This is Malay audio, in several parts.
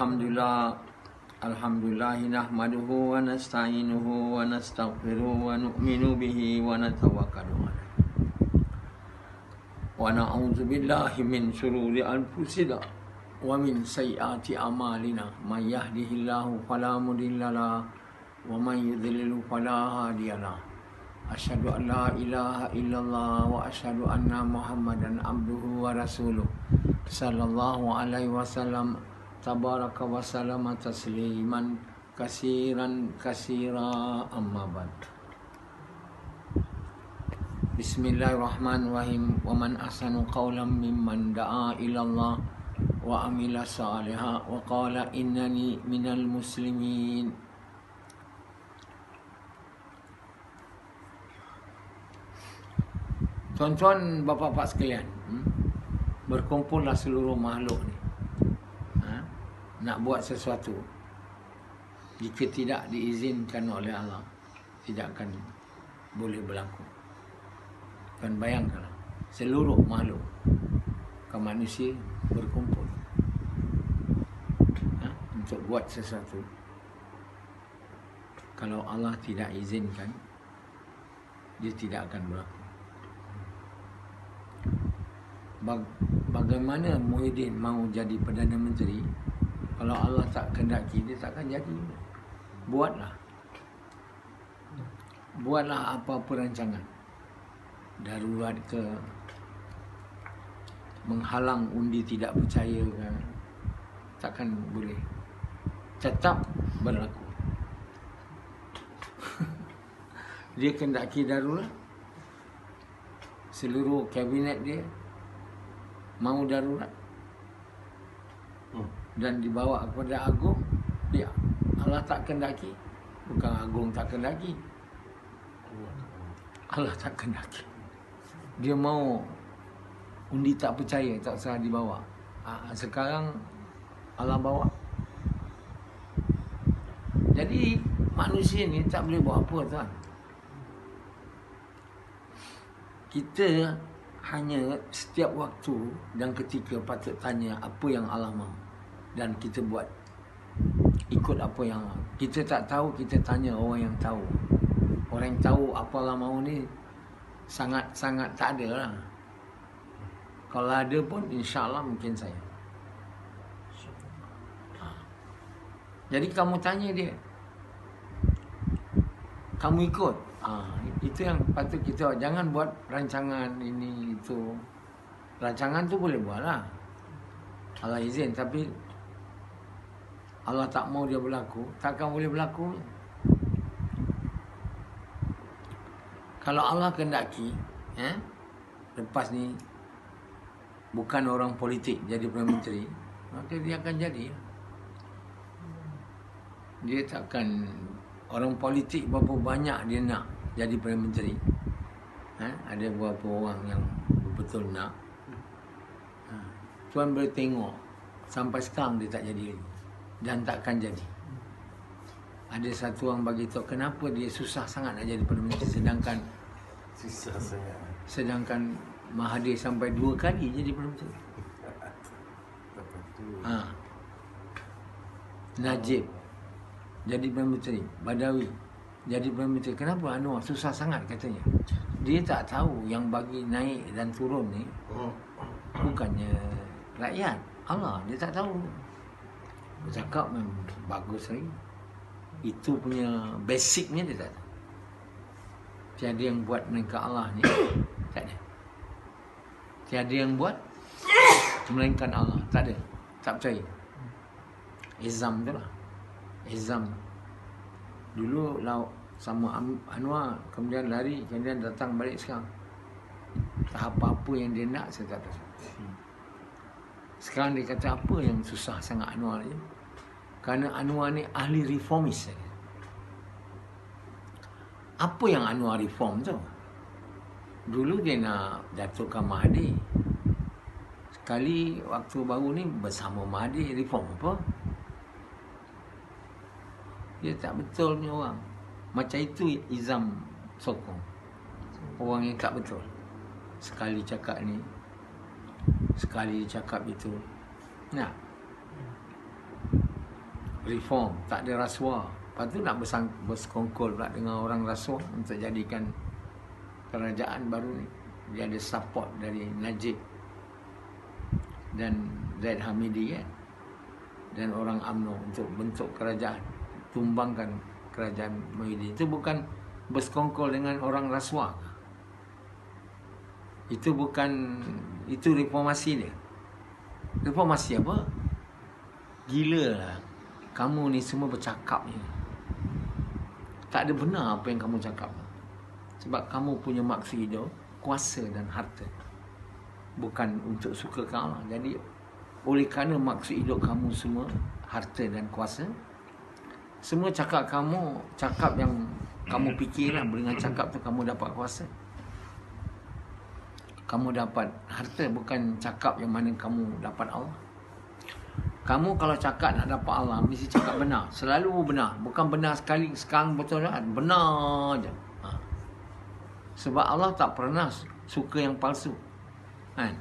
Alhamdulillah, Alhamdulillahi nahmaduhu wa nasta'inuhu wa nastaghfiruhu wa nu'minu bihi wa natawakkalu alaihi. Wa na'udzu billahi min syururi anfusina wa min sayyiati a'malina. May yahdihillahu fala mudilla lahu wa may yudlil fala hadiya lahu. Asyhadu an la ilaha illallah wa asyhadu anna Muhammadan abduhu wa rasuluh. Sallallahu alaihi wasallam. Tabaraka wa salama tasliman kasiran kasira amma ba'd. Bismillahirrahmanirrahim. Wa man ahsanu qawlan mimman da'a ila Allah wa amila salihan wa qala innani minal muslimin. Tuan-tuan, bapa-bapa sekalian, berkumpullah seluruh makhluk ni. Nak buat sesuatu, jika tidak diizinkan oleh Allah, tidak akan boleh berlaku. Kan bayangkan, seluruh makhluk manusia berkumpul untuk buat sesuatu. Kalau Allah tidak izinkan, dia tidak akan berlaku. Bagaimana Muhyiddin mau jadi Perdana Menteri? Kalau Allah tak kehendaki, dia takkan jadi. Buatlah apa-apa rancangan. Darurat ke, menghalang undi tidak percaya ke, takkan boleh. Tetap berlaku. Dia kehendaki darurat. Seluruh kabinet dia mau darurat. Dan dibawa kepada agung, dia Allah tak kehendaki, bukan agung tak kehendaki, Allah tak kehendaki. Dia mau undi tak percaya, tak usah dibawa. Sekarang Allah bawa. Jadi manusia ni tak boleh buat apa, tuan. Kita hanya setiap waktu dan ketika patut tanya apa yang Allah mahu, dan kita buat ikut apa yang kita tak tahu. Kita tanya orang yang tahu. Orang yang tahu apa Allah mahu ni sangat-sangat tak ada lah. Kalau ada pun insya-Allah mungkin saya. Jadi kamu tanya dia, kamu ikut. Itu yang patut kita. Jangan buat rancangan ini itu. Rancangan tu boleh buat lah, Allah izin, tapi Allah tak mau dia berlaku, takkan boleh berlaku. Kalau Allah kehendaki, lepas ni bukan orang politik jadi Perdana Menteri, maka dia akan jadi. Dia takkan, orang politik berapa banyak dia nak jadi Perdana Menteri. Ada berapa orang yang betul nak. Tuan boleh tengok, sampai sekarang dia tak jadi lagi. Dan takkan jadi. Ada satu orang bagi tahu kenapa dia susah sangat nak jadi Perdana Menteri, sedangkan Mahathir sampai 2 kali jadi Perdana Menteri. Najib jadi Perdana Menteri, Badawi jadi Perdana Menteri. Kenapa Anwar susah sangat katanya? Dia tak tahu yang bagi naik dan turun ni bukannya rakyat, Allah. Dia tak tahu. Bercakap memang bagus lagi. Itu punya basicnya dia tak tahu. Tiada yang buat melainkan Allah ni. Tak ada. Tiada yang buat melainkan Allah. Tak ada. Tak percaya. Izam tu lah. Izam. Dulu sama Anwar, kemudian lari, kemudian datang balik sekarang. Tak apa-apa yang dia nak, saya tak tahu. Sekarang dia kata apa yang susah sangat Anwar ni? Kerana Anwar ni ahli reformis saja. Apa yang Anwar reform tu? Dulu dia nak jatuhkan Mahathir. Sekali waktu baru ni bersama Mahathir, reform apa? Dia tak betul punya orang. Macam itu Izam sokong. Orang yang tak betul. Sekali cakap ni, sekali cakap itu. Nah, reform, tak ada rasuah. Lepas tu nak bersekongkol pula dengan orang rasuah untuk jadikan kerajaan baru ni. Dia ada support dari Najib dan Zaid Hamidi kan, dan orang UMNO untuk bentuk kerajaan, tumbangkan kerajaan Muhyiddin. Itu bukan bersekongkol dengan orang rasuah. Itu bukan, itu reformasi dia. Reformasi apa? Gila lah. Kamu ni semua bercakap ni. Tak ada benar apa yang kamu cakap. Sebab kamu punya maksud hidup kuasa dan harta, bukan untuk suka kau lah. Jadi oleh kerana maksud hidup kamu semua harta dan kuasa, semua cakap kamu, cakap yang kamu fikir lah, dengan cakap tu kamu dapat kuasa, kamu dapat harta, bukan cakap yang mana kamu dapat Allah. Kamu kalau cakap nak dapat Allah, mesti cakap benar, selalu benar, bukan benar sekali, sekarang betul tak? Benar je. Sebab Allah tak pernah suka yang palsu kan?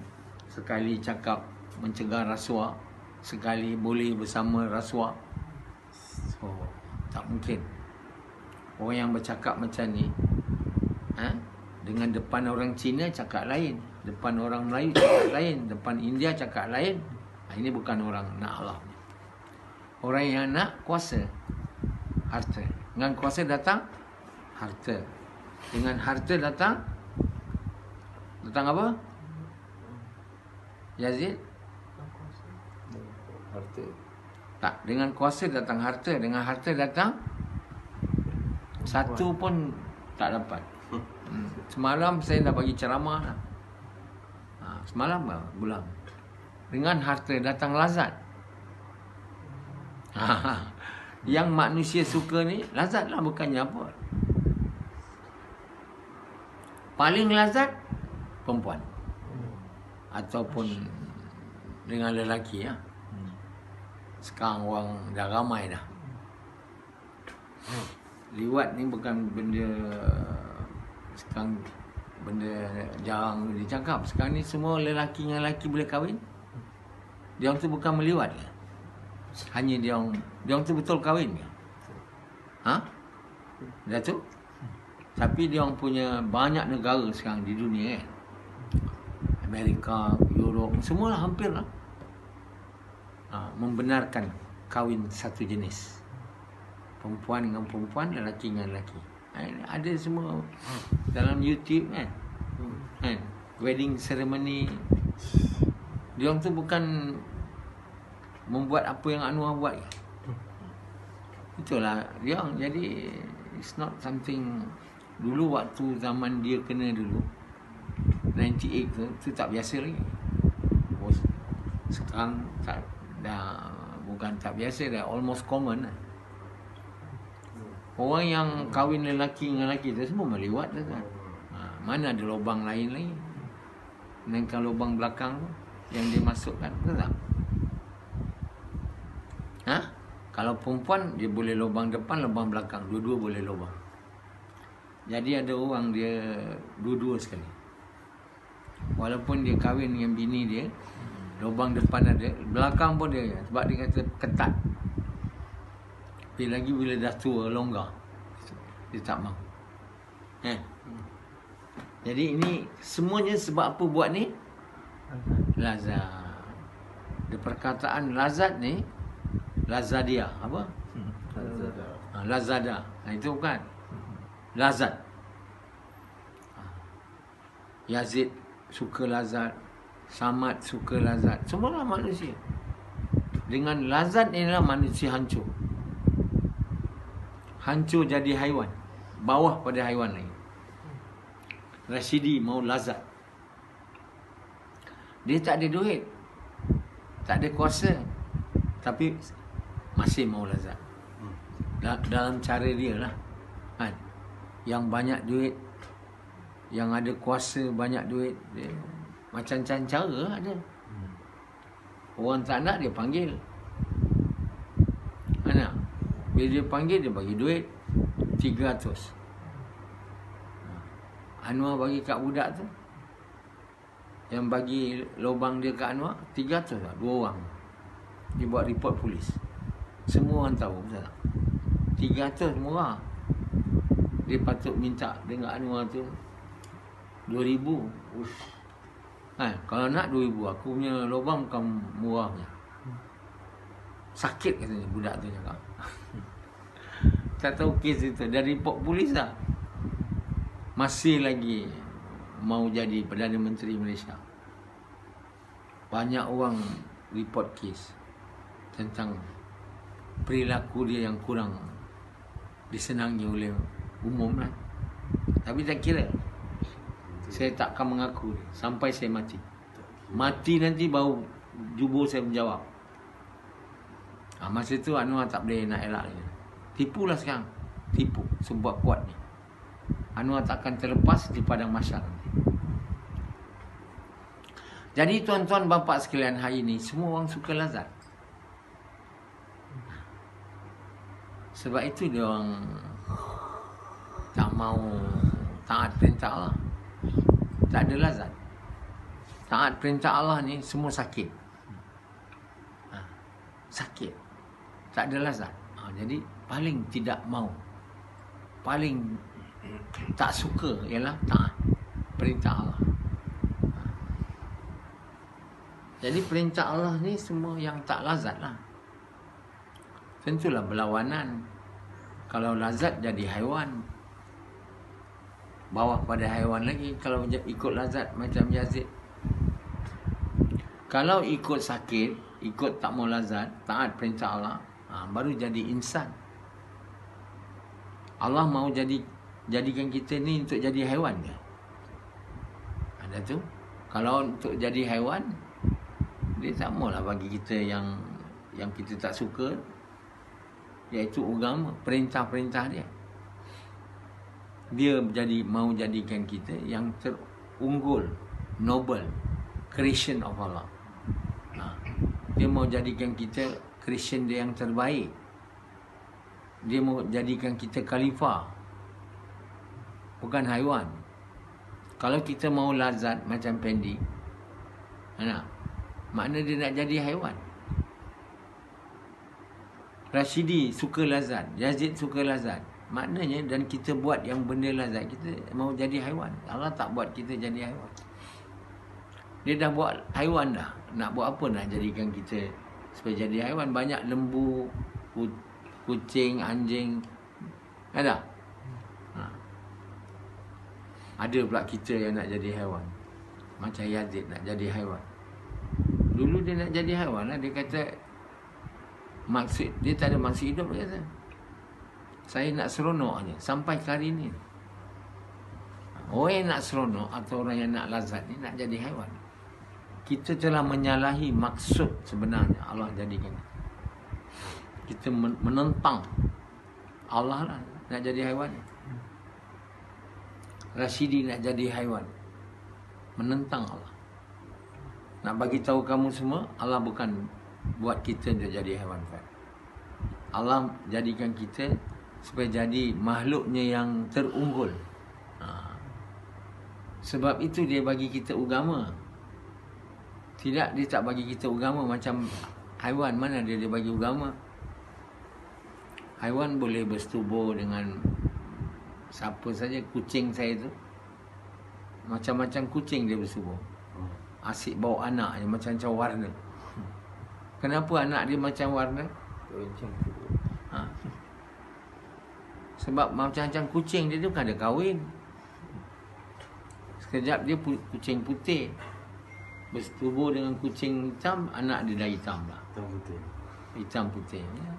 Sekali cakap mencegah rasuah, sekali boleh bersama rasuah. Oh, tak mungkin. Orang yang bercakap macam ni, dengan depan orang Cina cakap lain, depan orang Melayu cakap lain, depan India cakap lain. Ini bukan orang nak Allah. Orang yang nak kuasa, harta. Dengan kuasa datang harta. Dengan harta datang apa? Yazid? Harta. Tak, dengan kuasa datang harta, dengan harta datang satu pun tak dapat. Semalam saya dah bagi ceramah lah. Semalam bulan. Dengan harta datang lazat. Yang manusia suka ni lazat lah, bukannya apa. Paling lazat perempuan ataupun dengan lelaki ya. Sekarang orang dah ramai dah. Liwat ni bukan benda sekarang, benda jarang dicakap. Sekarang ni semua lelaki dengan lelaki boleh kahwin. Dia orang tu bukan meliwat ke? Hanya dia orang tu betul kahwin ke? Dah tu? Tapi dia orang punya banyak negara sekarang di dunia kan. Amerika, Europe, semualah hampir lah. Membenarkan kahwin satu jenis. Perempuan dengan perempuan, lelaki dengan lelaki. Ada semua dalam YouTube kan. Wedding ceremony. Dia orang tu bukan membuat apa yang Anwar buat. Itulah dia orang. Jadi it's not something. Dulu waktu zaman dia kena dulu 98 tu tak biasa lagi. Sekarang tak, dah bukan tak biasa, dah almost common lah. Orang yang kahwin lelaki dengan lelaki tu semua meliwat tu kan. Mana ada lubang lain lagi. Melainkan lubang belakang tu yang dia masukkan, betul tak? Kalau perempuan dia boleh lubang depan, lubang belakang, dua-dua boleh lubang. Jadi ada orang dia dua-dua sekali. Walaupun dia kahwin dengan bini dia, lubang depan ada, belakang pun dia, sebab dia kata ketat. Tapi lagi bila dah tua, longgar, dia tak mahu. Jadi ini semuanya sebab apa buat ni? Lazat. Di perkataan lazat ni, Lazadia, apa? Lazada. Itu bukan lazat. Yazid suka lazat, Samad suka lazat. Semualah manusia. Dengan lazat inilah manusia hancur. Hancur jadi haiwan, bawah pada haiwan lain. Rashidi mau lazat. Dia tak ada duit, tak ada kuasa, tapi masih mau lazat. Dalam cara dia lah kan? Yang banyak duit, yang ada kuasa banyak duit, dia macam-macam cara ada. Orang tak nak dia panggil. Mana? Bila dia panggil dia bagi duit 300. Anwar bagi kat budak tu, yang bagi lubang dia kat Anwar 300 lah, 2 orang. Dia buat report polis. Semua orang tahu, betul tak? 300 murah. Dia patut minta dengan Anwar tu 2,000. Ush. Kalau nak 2,000, aku punya lubang bukan murah punya. Sakit katanya budak tu cakap. Tak tahu kes itu. Dari report polis dah. Masih lagi mau jadi Perdana Menteri Malaysia. Banyak orang report kes tentang perilaku dia yang kurang disenangi oleh umum lah. Tapi tak kira, saya takkan mengaku sampai saya mati. Mati nanti baru jubur saya menjawab. Masa tu Anwar tak boleh nak elak lagi. Tipulah sekarang. Tipu sebuah kuat ni. Anwar takkan terlepas di padang mahsyar. Jadi tuan-tuan bapa sekalian, hari ini semua orang suka lazat. Sebab itu dia orang tak mau taat perintah Allah. Tak ada lazat. Taat perintah Allah ni semua sakit. Sakit. Tak ada lazat. Jadi paling tidak mau, paling tak suka ialah taat perintah Allah. Jadi perintah Allah ni semua yang tak lazat lah. Tentulah berlawanan. Kalau lazat jadi haiwan, bawah pada haiwan lagi. Kalau ikut lazat macam Yazid. Kalau ikut sakit, ikut tak mau lazat, taat perintah Allah, baru jadi insan. Allah mau jadikan kita ni untuk jadi haiwan ke? Ada tu. Kalau untuk jadi haiwan, dia tak maulah bagi kita yang kita tak suka, iaitu agama, perintah-perintah dia. Dia mau jadikan kita yang terunggul, noble, creation of Allah. Dia mau jadikan kita creation dia yang terbaik. Dia mau jadikan kita khalifah, bukan haiwan. Kalau kita mau lazat macam Pendi, makna dia nak jadi haiwan. Rashidi suka lazat, Yazid suka lazat. Maknanya dan kita buat yang benda lazat, kita mau jadi haiwan. Allah tak buat kita jadi haiwan. Dia dah buat haiwan dah. Nak buat apa nak jadikan kita supaya jadi haiwan? Banyak lembu, kucing, anjing. Ada? Ada pula kita yang nak jadi haiwan. Macam Yazid nak jadi haiwan. Dulu dia nak jadi haiwan lah. Dia kata maksud dia tak ada maksud hidup, dia kata. Saya nak seronok je sampai ke hari ni. Orang yang nak seronok atau orang yang nak lazat ni nak jadi haiwan. Kita telah menyalahi maksud sebenarnya Allah jadikan. Kita menentang Allah lah nak jadi haiwan. Rashidi nak jadi haiwan, menentang Allah. Nak bagi tahu kamu semua, Allah bukan buat kita untuk jadi haiwan. Allah jadikan kita supaya jadi makhluknya yang terunggul. Sebab itu dia bagi kita agama. Tidak, dia tak bagi kita agama macam haiwan. Mana dia bagi agama? Haiwan boleh bersetubuh dengan siapa saja. Kucing saya tu, macam-macam kucing dia bersetubuh. Asyik bawa anak je macam-macam warna. Kenapa anak dia macam warna? Sebab macam-macam kucing dia tu bukan ada kahwin. Sekejap dia kucing putih bersetubuh dengan kucing hitam, anak dia dah hitam lah. Hitam putih ya.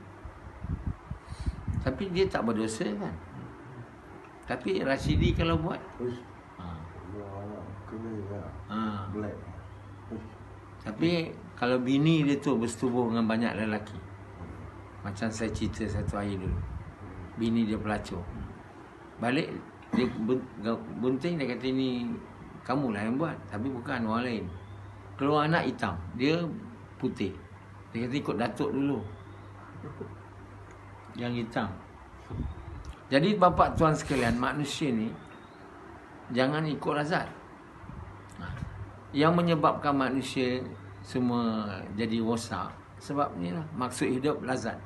Tapi dia tak berdosa kan. Tapi Rashidi kalau buat tapi kalau bini dia tu bersetubuh dengan banyak lelaki, macam saya cerita satu hari dulu, bini dia pelacur, balik dia bunting, dia kata ini kamulah yang buat. Tapi bukan, orang lain. Keluar anak hitam, dia putih. Dia kata ikut datuk dulu yang hitam. Jadi bapa tuan sekalian, manusia ni jangan ikut lazat. Yang menyebabkan manusia semua jadi rosak, sebab ni lah maksud hidup lazat.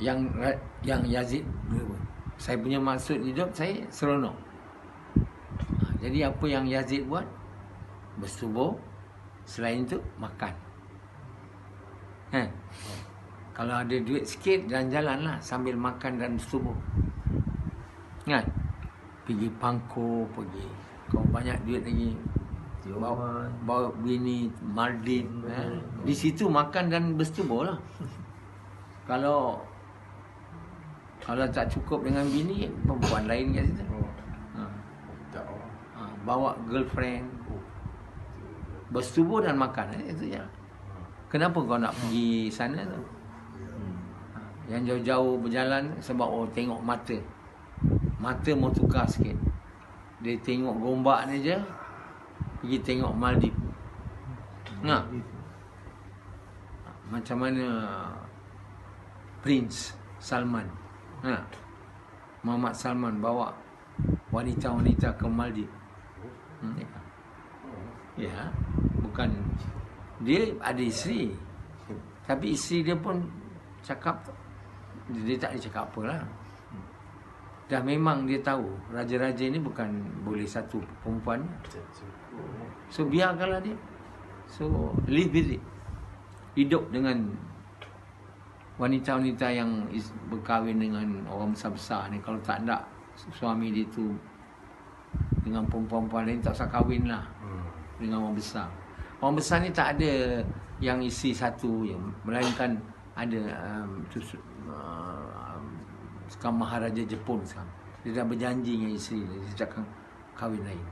Yang Yazid, saya punya maksud hidup, saya seronok. Jadi apa yang Yazid buat? Bersubuh. Selain itu makan. Kalau ada duit sikit, jalan-jalan lah sambil makan dan bersubuh. Kan? Pergi Pangko, pergi. Kalau banyak duit lagi, bawa bini Maldives. Di situ makan dan bersubuh lah. Kalau tak cukup dengan bini, perempuan lain kat situ. Bawa girlfriend, bersubuh dan makan. Itu je. Kenapa kau nak pergi sana tu? Yang jauh-jauh berjalan sebab tengok mata. Mata mau tukar sikit. Dia tengok gombak ni je, pergi tengok Maldives. Macam mana Prince Salman, Muhammad Salman bawa wanita-wanita ke Maldives. Ya, bukan dia ada isteri, tapi isteri dia pun cakap dia tak ada cakap apalah. Dah memang dia tahu raja-raja ni bukan boleh satu perempuan. So biarkanlah dia. So live with it. Hidup dengan wanita-wanita yang berkahwin dengan orang besar-besar ni. Kalau tak nak suami dia tu dengan perempuan-perempuan lain, tak usah kahwin lah dengan orang besar. Orang besar ni tak ada yang isteri satu, melainkan ada sekarang Maharaja Jepun sekarang. Dia dah berjanji dengan isteri dia takkan kahwin lain.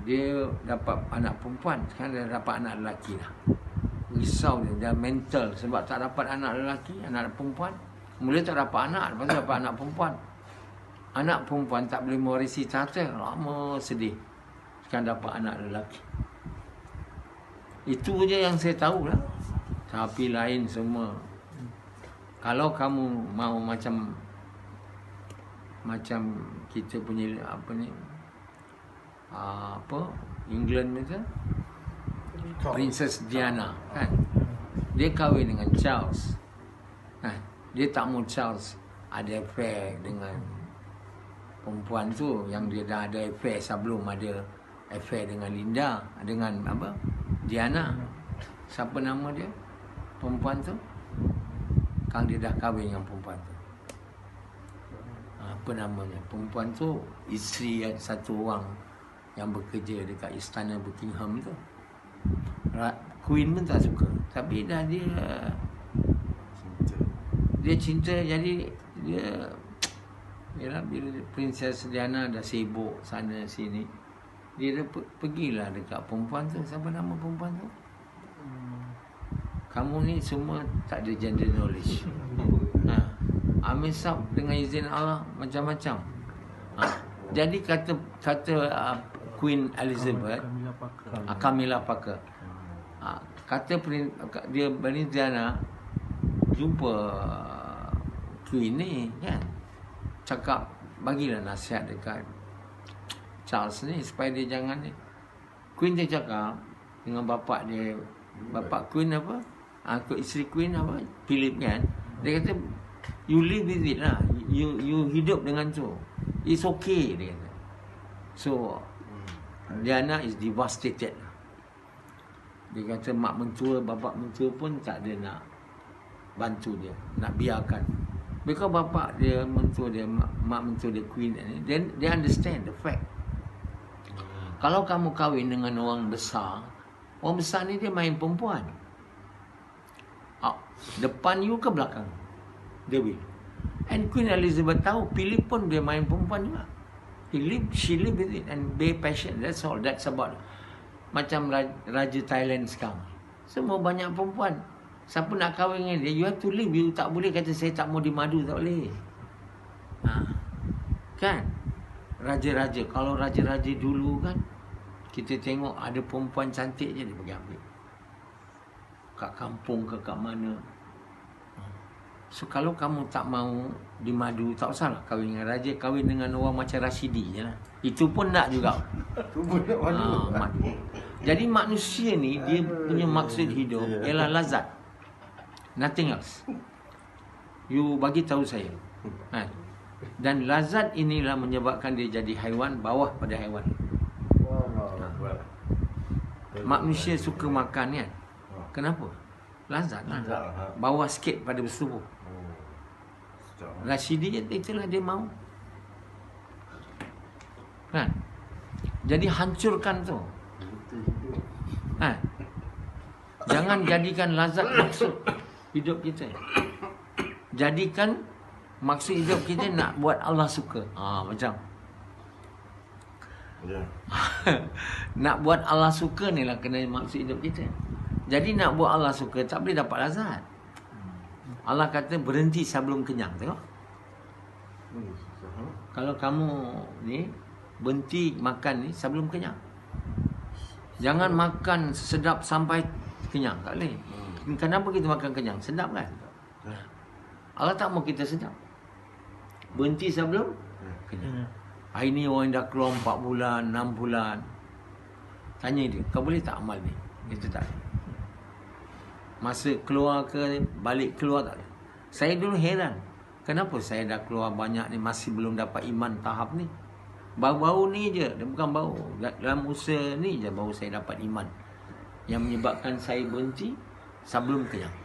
Dia dapat anak perempuan, sekarang dia dapat anak lelaki lah. Risau dia mental sebab tak dapat anak lelaki, anak perempuan. Mula tak dapat anak, lepas tu dapat anak perempuan. Anak perempuan tak boleh mewarisi tahta, lama sedih. Sekarang dapat anak lelaki. Itu je yang saya tahu lah. Tapi lain semua. Kalau kamu mau macam kita punya England itu, Princess Diana kan, dia kahwin dengan Charles. Dia tak mau Charles ada affair dengan perempuan tu, yang dia dah ada affair sebelum ada affair dengan Linda, dengan Diana. Siapa nama dia? Perempuan tu? Kang dia dah kahwin dengan perempuan tu. Apa namanya? Perempuan tu isteri satu orang yang bekerja dekat istana Buckingham tu. Queen pun tak suka, tapi dah dia cinta. Jadi yalah, bila Princess Diana dah sibuk sana sini, dia dah pergilah dekat perempuan tu. Siapa nama perempuan tu? Kamu ni semua tak ada gender knowledge. Amir Sab dengan izin Allah macam-macam. Jadi kata Queen Elizabeth, Camilla Parker, kata dia Princess Diana jumpa Queen ni kan, cakap bagilah nasihat dekat Charles ni supaya dia jangan ni. Queen dia cakap dengan bapak dia, bapak Queen apa? Isteri Queen apa? Philip kan. Dia kata you live with it lah. You hidup dengan tu. It's okay, dia kata. So Diana is devastated. Dia kata mak mentua, bapak mentua pun tak ada nak bantu dia, nak biarkan. Because bapak dia, mentua dia, mak mentua dia Queen ni, then they understand the fact. Kalau kamu kahwin dengan orang besar ni dia main perempuan. Depan you ke belakang? Dia will. And Queen Elizabeth tahu Philip pun dia main perempuan juga. She live with it and be patient. That's all. That's about. Macam Raja Thailand sekarang. Semua banyak perempuan. Siapa nak kahwin dengan dia, you have to live. You tak boleh kata saya tak mau dimadu, tak boleh. Kan? Raja-raja. Kalau raja-raja dulu kan, kita tengok ada perempuan cantik je dia pergi ambil. Kat kampung ke kat mana. So kalau kamu tak mau dimadu, tak usahlah kahwin dengan raja, kahwin dengan orang macam Rashidi je lah. Itu pun tak juga. Jadi manusia ni, dia punya maksud hidup ialah lazat. Nothing else. You bagi tahu saya. Ha. Dan lazat inilah menyebabkan dia jadi haiwan bawah pada haiwan. Manusia suka makan kan? Kenapa? Lazat lah. Bawah sikit pada bersetubuh. Rashidi itulah dia mau. Kan? Jadi hancurkan tu. Ha. Jangan jadikan lazat maksud hidup kita. Jadikan maksud hidup kita nak buat Allah suka. Macam nak buat Allah suka ni lah kena maksud hidup kita. Jadi nak buat Allah suka tak boleh dapat lazat. Allah kata berhenti sebelum kenyang. Tengok. Kalau kamu ni berhenti makan ni sebelum kenyang. Jangan makan sedap sampai kenyang. Tak boleh. Kenapa kita makan kenyang? Sedap kan? Allah tak mau kita sedap. Berhenti sebelum kenyang. Hari ni orang dah keluar 4 bulan, 6 bulan. Tanya dia, kau boleh tak amal ni? Kita tak. Masa keluar ke, balik keluar tak. Saya dulu heran. Kenapa saya dah keluar banyak ni masih belum dapat iman tahap ni? Baru-baru ni je, dia bukan baru. Dalam usaha ni je baru saya dapat iman. Yang menyebabkan saya berhenti sebelum kenyang.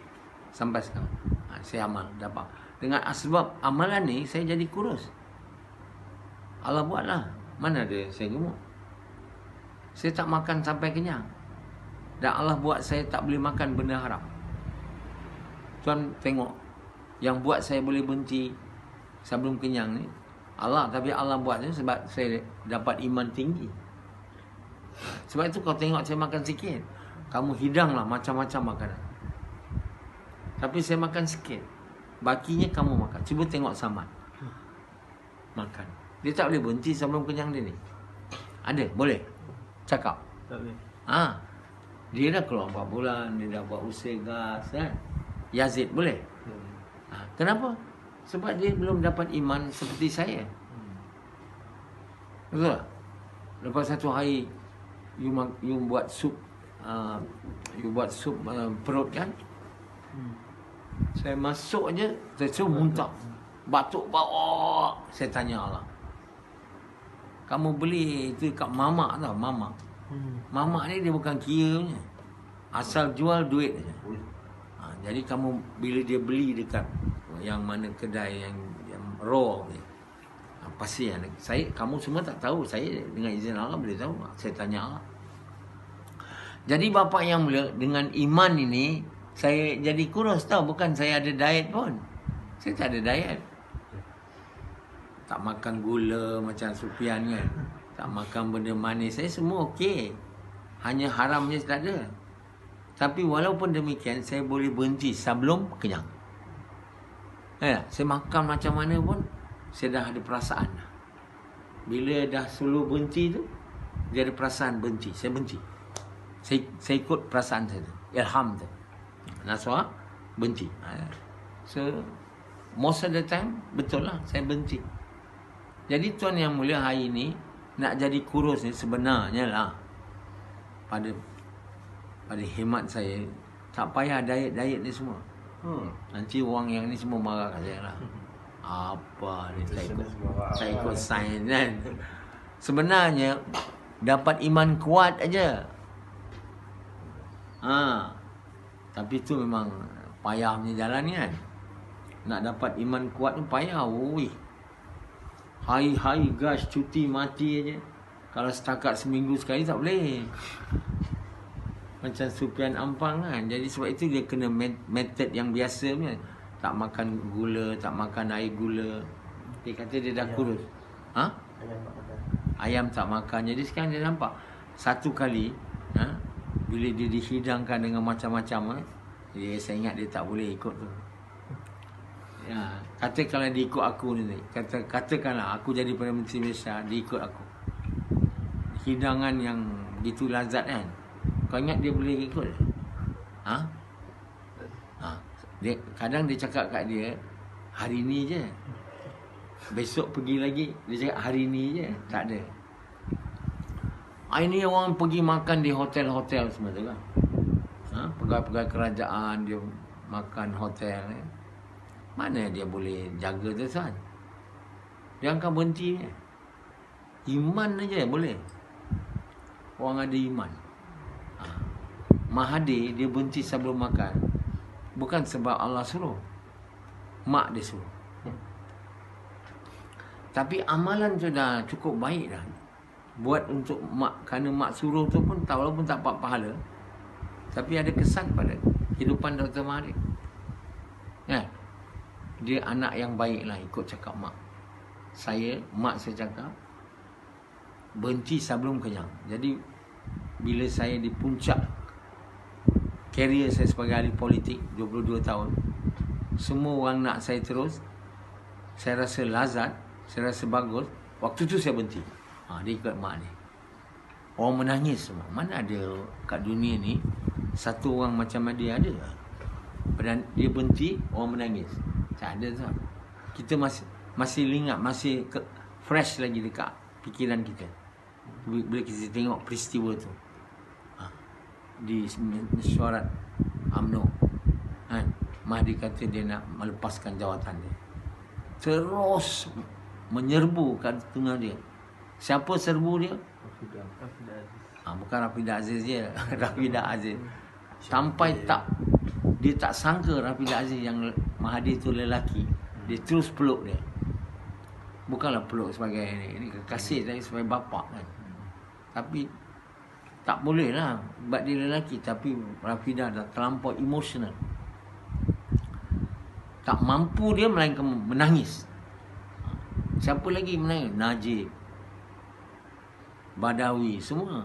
Sampai sekarang. Saya amal, dapat. Dengan sebab amalan ni, saya jadi kurus. Allah buatlah. Mana ada saya gemuk. Saya tak makan sampai kenyang. Dan Allah buat saya tak boleh makan benda haram. Tuan tengok. Yang buat saya boleh berhenti sebelum kenyang ni Allah. Tapi Allah buat ni sebab saya dapat iman tinggi. Sebab itu kau tengok saya makan sikit. Kamu hidanglah macam-macam makanan. Tapi saya makan sikit. Bakinya kamu makan. Cuba tengok Samad. Makan. Dia tak boleh berhenti sebelum kenyang dia ni. Ada? Boleh? Cakap? Tak boleh. Dia dah keluar 4 bulan. Dia dah buat usaha gas kan? Yazid boleh? Kenapa? Sebab dia belum dapat iman seperti saya. Betul tak? Lepas satu hari you buat sup perut kan? Saya masuk je, saya suruh muntah. Batuk bawah. Saya tanya Allah. Kamu beli itu kat mamak tau, mamak. Mamak ni dia bukan kira punya. Asal jual duit je. Jadi kamu bila dia beli dekat yang mana kedai yang raw ni. Pasti kamu semua tak tahu. Saya dengan izin Allah boleh tahu. Saya tanya Allah. Jadi bapa yang mulia, dengan iman ini saya jadi kurus tau. Bukan saya ada diet pun. Saya tak ada diet. Tak makan gula macam Sufian kan. Tak makan benda manis. Saya semua okey. Hanya haramnya tak ada. Tapi walaupun demikian, saya boleh berhenti sebelum kenyang. Saya makan macam mana pun, saya dah ada perasaan. Bila dah selalu berhenti tu, dia ada perasaan berhenti. Saya berhenti. Saya ikut perasaan saya tu. Ilham tu. Naswa, berhenti. So, most of the time, betul lah, saya berhenti. Jadi tuan yang mulia hari ni, nak jadi kurus ni sebenarnya lah, pada hemat saya, tak payah diet ni semua. Nanti orang yang ni semua marah kat saya lah. Apa ni, saya ikut sains kan. Sebenarnya dapat iman kuat aja. Tapi tu memang payah punya jalan ni kan. Nak dapat iman kuat tu payah. Hari-hari gas cuti mati aja. Kalau setakat seminggu sekali tak boleh. Macam Sufian Ampang kan. Jadi sebab itu dia kena method yang biasa punya. Tak makan gula, tak makan air gula. Dia kata dia dah kurus. Ayam tak makan. Jadi sekarang dia nampak. Satu kali, bila dia dihidangkan dengan macam-macam, saya ingat dia tak boleh ikut tu. Katakanlah dia ikut aku ni. Katakanlah aku jadi Perdana Menteri Malaysia, dia ikut aku. Hidangan yang begitu lazat kan. Kau ingat dia boleh ikut? Kadang dia cakap kat dia, hari ni je. Besok pergi lagi, dia cakap hari ni je. Tak ada. Ini orang pergi makan di hotel-hotel semua tu kan. Pegawai-pegawai kerajaan dia makan hotel. Mana dia boleh jaga tuan? Dia akan berhenti. Iman aja boleh. Orang ada iman. Mahathir dia berhenti sebelum makan. Bukan sebab Allah suruh. Mak dia suruh. Tapi amalan tu dah cukup baik dah. Buat untuk mak, kerana mak suruh tu pun walaupun tak dapat pahala, tapi ada kesan pada kehidupan Dr. Mahathir. Dia anak yang baik lah, ikut cakap mak. Mak saya cakap, berhenti sebelum kenyang. Jadi, bila saya di puncak karier saya sebagai ahli politik, 22 tahun, semua orang nak saya terus, saya rasa lazat, saya rasa bagus, waktu tu saya berhenti. Dia ikut mak ni. Orang menangis semua. Mana ada kat dunia ni satu orang macam dia ada. Dan dia berhenti, orang menangis. Tak ada tak. Kita masih ingat, masih fresh lagi dekat fikiran kita. Bila kita tengok peristiwa tu. Di mesyuarat UMNO. Mahathir kata dia nak melepaskan jawatan dia. Terus menyerbu kat tengah dia. Siapa serbu dia? Bukan Rafidah Aziz je. Rafidah Aziz. Sampai dia tak sangka Rafidah Aziz yang Mahathir tu lelaki. Dia terus peluk dia. Bukanlah peluk sebagai ini kekasih tapi sebagai bapa kan. Tapi tak boleh lah sebab dia lelaki. Tapi Rafidah dah terlampau emosional. Tak mampu dia melainkan menangis. Siapa lagi menangis? Najib, Badawi, semua.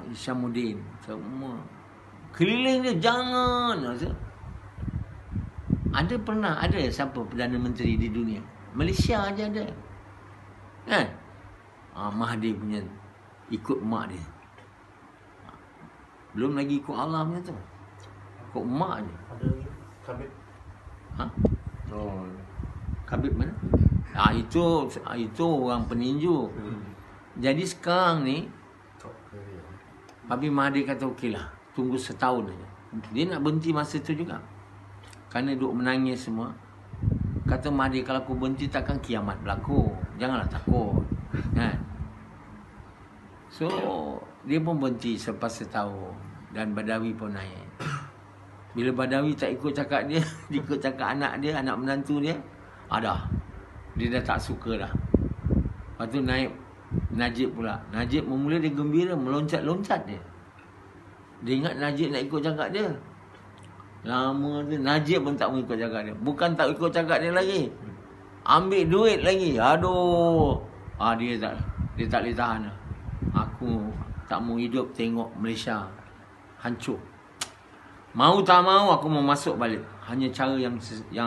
Isyamuddin, semua. Keliling dia, jangan. Ada siapa Perdana Menteri di dunia? Malaysia aja ada. Kan? Mahathir punya ikut mak dia. Belum lagi ikut Allah punya tu. Ikut mak je. Ada Khabib. Khabib mana? Itu orang peninju. Jadi sekarang ni Habib Mahathir kata okeylah, tunggu setahun aja. Dia nak berhenti masa tu juga. Kerana duk menangis semua. Kata Mahathir, kalau aku berhenti takkan kiamat berlaku. Janganlah takut. Kan? So, dia pun berhenti selepas setahun. Dan Badawi pun naik. Bila Badawi tak ikut cakap dia, dia ikut cakap anak dia, anak menantu dia, dia dah tak suka dah. Lepas tu naik Najib pula. Najib memula dia gembira, meloncat-loncat dia. Dia ingat Najib nak ikut cakap dia. Lama tu Najib pun tak mau ikut cakap dia. Bukan tak ikut cakap dia lagi, ambil duit lagi. Aduh. Dia tak boleh tahan lah. Aku tak mau hidup tengok Malaysia hancur. Mau tak mau aku mau masuk balik. Hanya cara yang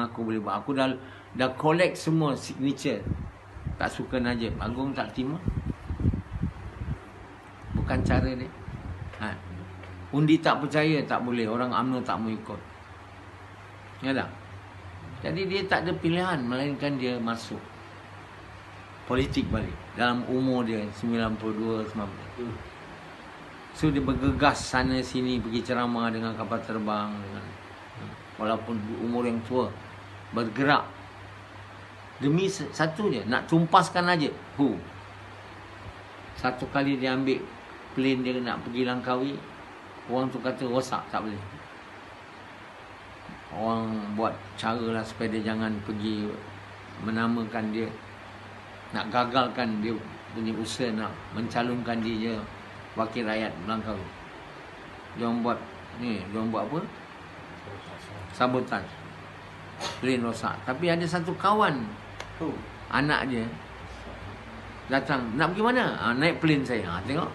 aku boleh buat. Aku dah collect semua signature. Tak suka Najib. Agong tak terima. Bukan cara dia. Undi tak percaya, tak boleh. Orang UMNO tak mau ikut. Ya tak? Jadi dia tak ada pilihan melainkan dia masuk politik balik. Dalam umur dia 92, 90. So dia bergegas sana sini, pergi ceramah dengan kapal terbang, walaupun umur yang tua, bergerak demi satu je, nak tumpaskan Najib. Satu kali dia ambil plane dia nak pergi Langkawi, orang tu kata rosak, tak boleh. Orang buat cara lah supaya dia jangan pergi, menamakan dia, nak gagalkan dia punya usaha nak mencalonkan dia je wakil rakyat Langkawi. Diorang buat apa? Sabotaj. Plane rosak. Tapi ada satu kawan, anak dia datang, nak pergi mana? Naik plane saya. Tengok.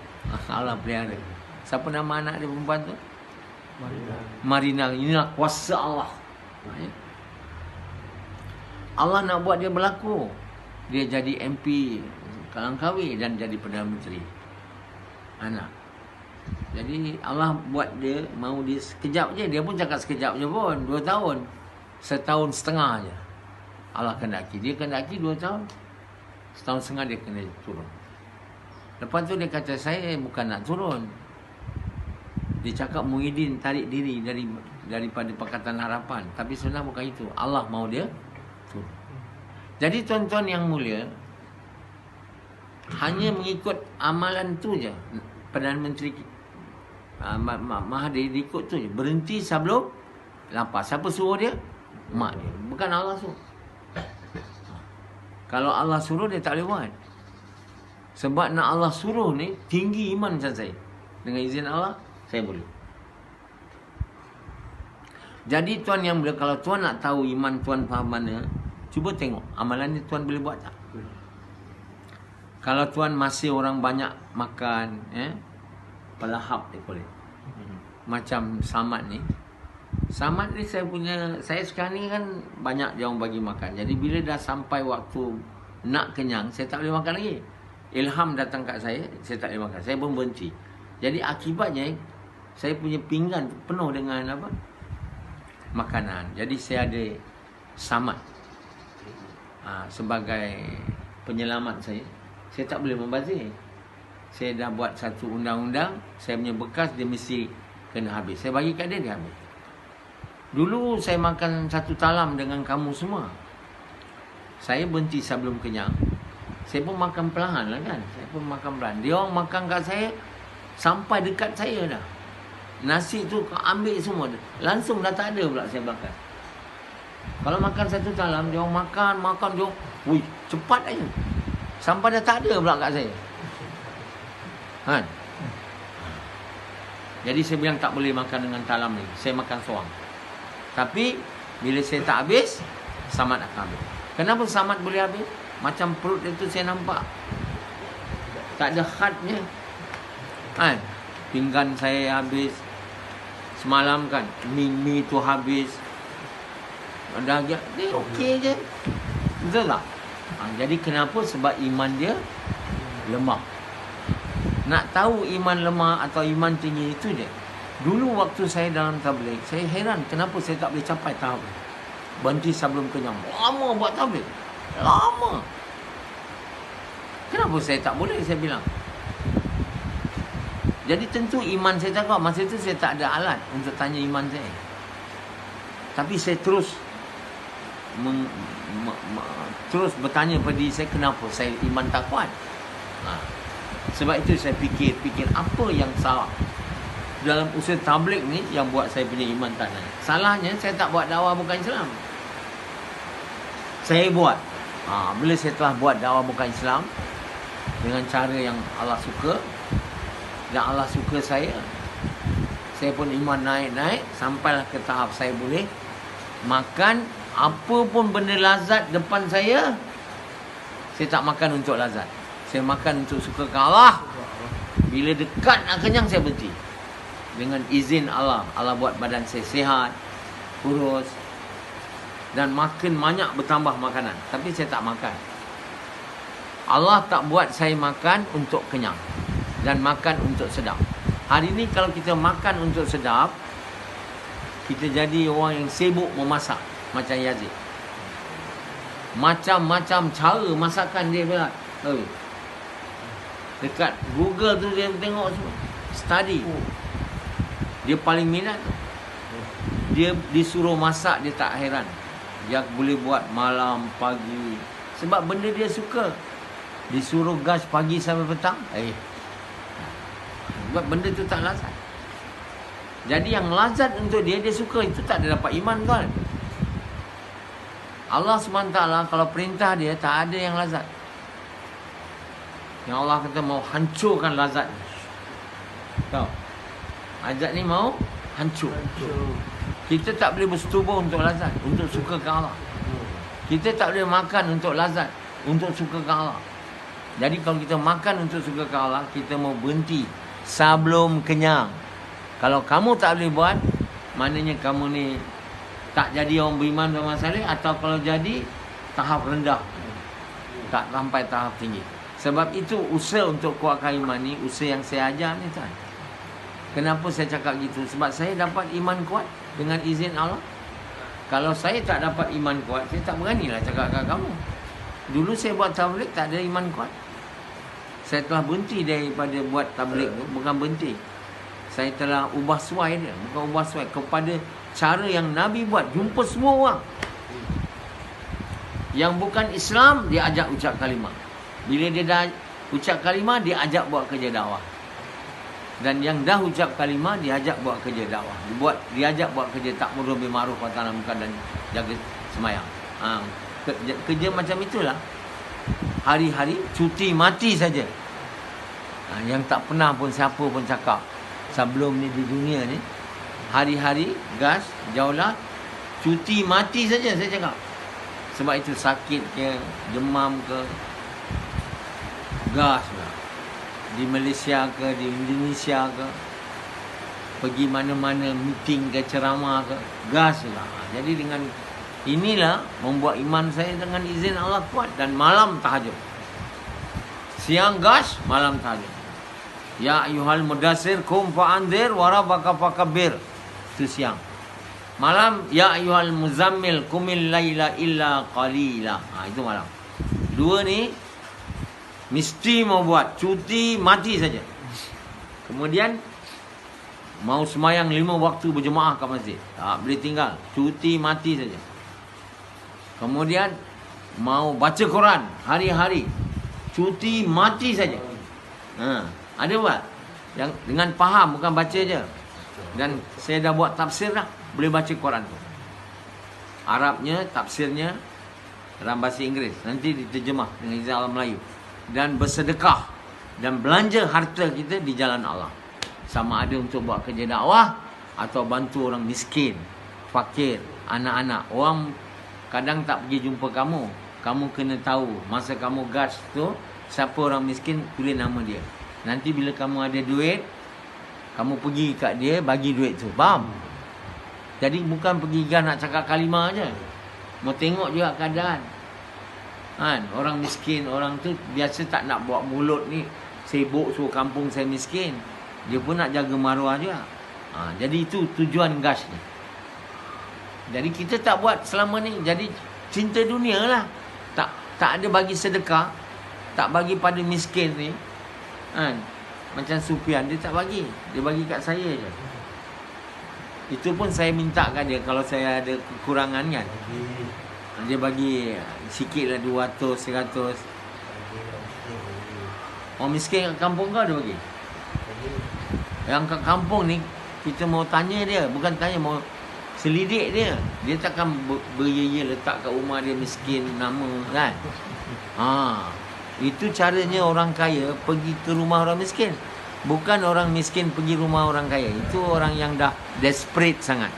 Allah pelihara. Siapa nama anak dia perempuan tu? Marina. Inilah kuasa Allah. Allah nak buat dia berlaku. Dia jadi MP Langkawi dan jadi Perdana Menteri. Anak. Jadi Allah buat dia, mau dia sekejap je. Dia pun cakap sekejap je pun, 2 tahun. Setahun setengah je Allah kendaki. Dia kendaki 2 tahun. Setahun setengah dia kena turun. Lepas tu dia kata, saya bukan nak turun. Dia cakap Muhyiddin tarik diri dari daripada Pakatan Harapan. Tapi sebenarnya bukan itu. Allah mau dia turun. Jadi tuan-tuan yang mulia, hanya mengikut amalan tu je. Perdana Menteri Mahathir ikut tu je. Berhenti sebelum lapar. Siapa suruh dia? Mak dia. Bukan Allah suruh. Kalau Allah suruh, dia tak boleh buat. Sebab nak Allah suruh ni, tinggi iman macam saya. Dengan izin Allah, saya boleh. Jadi tuan yang mulia, kalau tuan nak tahu iman tuan faham mana, cuba tengok amalan ni tuan boleh buat tak? Kalau tuan masih orang banyak makan, pelahap dia boleh. Macam Samad ni. Samad ni saya sekarang ni kan banyak dia orang bagi makan. Jadi bila dah sampai waktu nak kenyang, saya tak boleh makan lagi. Ilham datang kat saya tak boleh makan. Saya pun berhenti. Jadi akibatnya, saya punya pinggan penuh dengan apa? Makanan. Jadi saya ada Samad sebagai penyelamat saya. Saya tak boleh membazir. Saya dah buat satu undang-undang, saya punya bekas dia mesti kena habis. Saya bagi kat dia, dia habis. Dulu saya makan satu talam dengan kamu semua. Saya berhenti sebelum kenyang. Saya pun makan perlahan lah kan. Saya pun makan perlahan. Dia orang makan kat saya sampai dekat saya dah. Nasi tu ambil semua. Langsung dah tak ada pula saya makan. Kalau makan satu talam, dia orang makan dia orang, wih, cepat aja. Sampai dah tak ada pula kat saya. Kan? Jadi saya bilang tak boleh makan dengan talam ni. Saya makan seorang. Tapi bila saya tak habis, Samad akan habis. Kenapa Samad boleh habis? Macam perut dia tu saya nampak tak ada khadnya. Kan? Pinggan saya habis. Semalam kan mi tu habis. Dah dia okey je. Betul tak? Jadi kenapa? Sebab iman dia lemah. Nak tahu iman lemah atau iman tinggi itu je. Dulu waktu saya dalam tabligh, saya heran kenapa saya tak boleh capai tahap ni. Berhenti sebelum kenyang. Lama buat tabligh. Lama. Kenapa saya tak boleh? Saya bilang. Jadi tentu iman saya tak kuat. Masa itu saya tak ada alat untuk tanya iman saya. Tapi saya terus terus bertanya pada diri saya, kenapa saya iman tak kuat. Sebab itu saya fikir apa yang salah dalam usaha tabligh ni yang buat saya punya iman tak naik. Salahnya saya tak buat dakwah bukan Islam. Saya buat. Bila saya telah buat dakwah bukan Islam dengan cara yang Allah suka dan Allah suka saya pun iman naik sampailah ke tahap saya boleh makan apa pun benda lazat depan saya tak makan untuk lazat. Saya makan untuk suka ke Allah. Bila dekat nak kenyang saya berhenti. Dengan izin Allah. Allah buat badan saya sihat, kurus. Dan makin banyak bertambah makanan. Tapi saya tak makan. Allah tak buat saya makan untuk kenyang. Dan makan untuk sedap. Hari ni kalau kita makan untuk sedap, kita jadi orang yang sibuk memasak. Macam Yazid. Macam-macam cara masakan dia pula. Dekat Google tu dia tengok semua. Study. Dia paling minat tu. Dia disuruh masak, dia tak heran. Dia boleh buat malam, pagi. Sebab benda dia suka. Disuruh gas pagi sampai petang. Sebab benda tu tak lazat. Jadi yang lazat untuk dia suka. Itu tak ada dapat iman kan. Allah SWT kalau perintah dia tak ada yang lazat. Yang Allah kata mau hancurkan lazat. Tahu? Azat ni mau hancur. Kita tak boleh bersetubuh untuk lazat, untuk suka ke Allah. Kita tak boleh makan untuk lazat, untuk suka ke Allah. Jadi kalau kita makan untuk suka ke Allah, kita mau berhenti sebelum kenyang. Kalau kamu tak boleh buat, maknanya kamu ni tak jadi orang beriman sama sekali, atau kalau jadi tahap rendah, tak sampai tahap tinggi. Sebab itu usaha untuk kuatkan iman ni, usaha yang saya ajar ni tuan. Kenapa saya cakap gitu? Sebab saya dapat iman kuat dengan izin Allah. Kalau saya tak dapat iman kuat, saya tak beranilah cakap kat kamu. Dulu saya buat tabligh tak ada iman kuat. Saya telah berhenti daripada buat tabligh tu. Bukan berhenti, saya telah ubah suai dia. Bukan ubah suai, kepada cara yang Nabi buat. Jumpa semua orang. Yang bukan Islam, dia ajak ucap kalimah. Bila dia dah ucap kalimah, dia ajak buat kerja dakwah. Dan yang dah ucap kalimah, dia ajak buat kerja dakwah. Dia ajak buat kerja ta'muru bil ma'ruf wa nahi 'anil munkar dan jaga sembahyang. Kerja macam itulah. Hari-hari cuti mati saja. Yang tak pernah pun siapa pun cakap sebelum ni di dunia ni, hari-hari gas, jaulah, cuti mati saja saya cakap. Sebab itu sakit ke, demam ke, gas lah. Di Malaysia ke, di Indonesia ke, pergi mana-mana meeting ke, ceramah ke, gas lah. Jadi dengan inilah membuat iman saya dengan izin Allah kuat. Dan malam tahajud. Siang gas, malam tahajud. Ya ayyuhal mudassir kum fa'anzir wa rabbaka fakabbir. Itu siang. Malam, ya ayyuhal muzammil qumil laila illa qalila. Itu malam. Dua ni mesti mau buat. Cuti mati saja. Kemudian mau semayang 5 waktu berjemaah ke masjid, tak boleh tinggal. Cuti mati saja. Kemudian mau baca Quran hari-hari, cuti mati saja. Ada buat yang dengan faham, bukan baca je. Dan saya dah buat tafsir dah, boleh baca Quran tu. Arabnya, tafsirnya dalam bahasa Inggeris, nanti diterjemah dengan izin Allah Melayu. Dan bersedekah dan belanja harta kita di jalan Allah. Sama ada untuk buat kerja dakwah atau bantu orang miskin, fakir, anak-anak. Orang kadang tak pergi jumpa kamu. Kamu kena tahu masa kamu gas tu, siapa orang miskin, tulis nama dia. Nanti bila kamu ada duit, kamu pergi kat dia, bagi duit tu. Faham? Jadi bukan pergi gas nak cakap kalimah je. Mau tengok juga keadaan. Orang miskin, orang tu biasa tak nak buat mulut ni sibuk suruh kampung saya miskin. Dia pun nak jaga maruah juga. Jadi itu tujuan gas ni. Jadi kita tak buat selama ni. Jadi cinta dunia lah. Tak ada bagi sedekah, tak bagi pada miskin ni. Macam Sufian, dia tak bagi. Dia bagi kat saya je. Itu pun saya minta kat dia kalau saya ada kekurangan kan. Dia bagi sikit lah, 200, 100. Orang miskin kat kampung kau dia bagi. Yang kat kampung ni, kita mau tanya dia. Bukan tanya, mau selidik dia. Dia takkan beria-ia letak kat rumah dia miskin nama kan. Itu caranya orang kaya pergi ke rumah orang miskin. Bukan orang miskin pergi rumah orang kaya. Itu orang yang dah desperate sangat.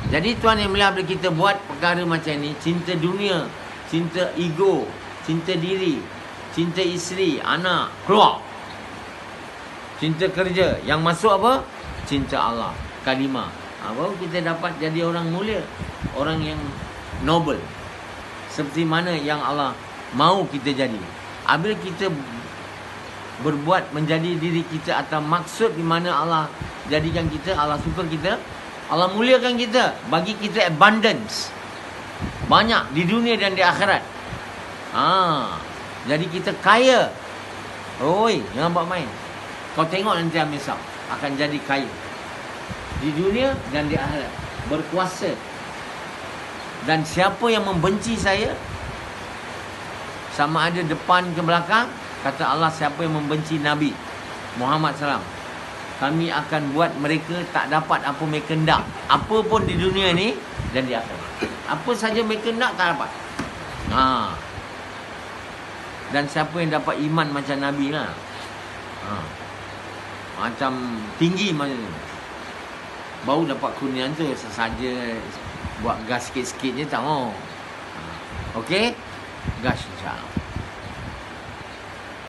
Jadi tuan yang mulia, bila kita buat perkara macam ni, cinta dunia, cinta ego, cinta diri, cinta isteri, anak, keluar. Cinta kerja, yang masuk apa? Cinta Allah, kalimah. Baru kita dapat jadi orang mulia, orang yang noble. Seperti mana yang Allah mahu kita jadi. Apabila kita berbuat menjadi diri kita atas maksud di mana Allah jadikan kita, Allah suka kita, Allah muliakan kita, bagi kita abundance, banyak di dunia dan di akhirat. Jadi kita kaya. Oi, jangan buat main. Kau tengok nanti ambil sahab, akan jadi kaya di dunia dan di akhirat, berkuasa. Dan siapa yang membenci saya, sama ada depan ke belakang, kata Allah, siapa yang membenci Nabi Muhammad SAW, kami akan buat mereka tak dapat apa mereka nak. Apa pun di dunia ni dan di akhirat. Apa saja mereka nak tak dapat. Dan siapa yang dapat iman macam Nabi lah, macam tinggi macam tu, baru dapat kurnian tu. Sesaja buat gas sikit-sikit je tak mau. Okey? Gas insyaAllah.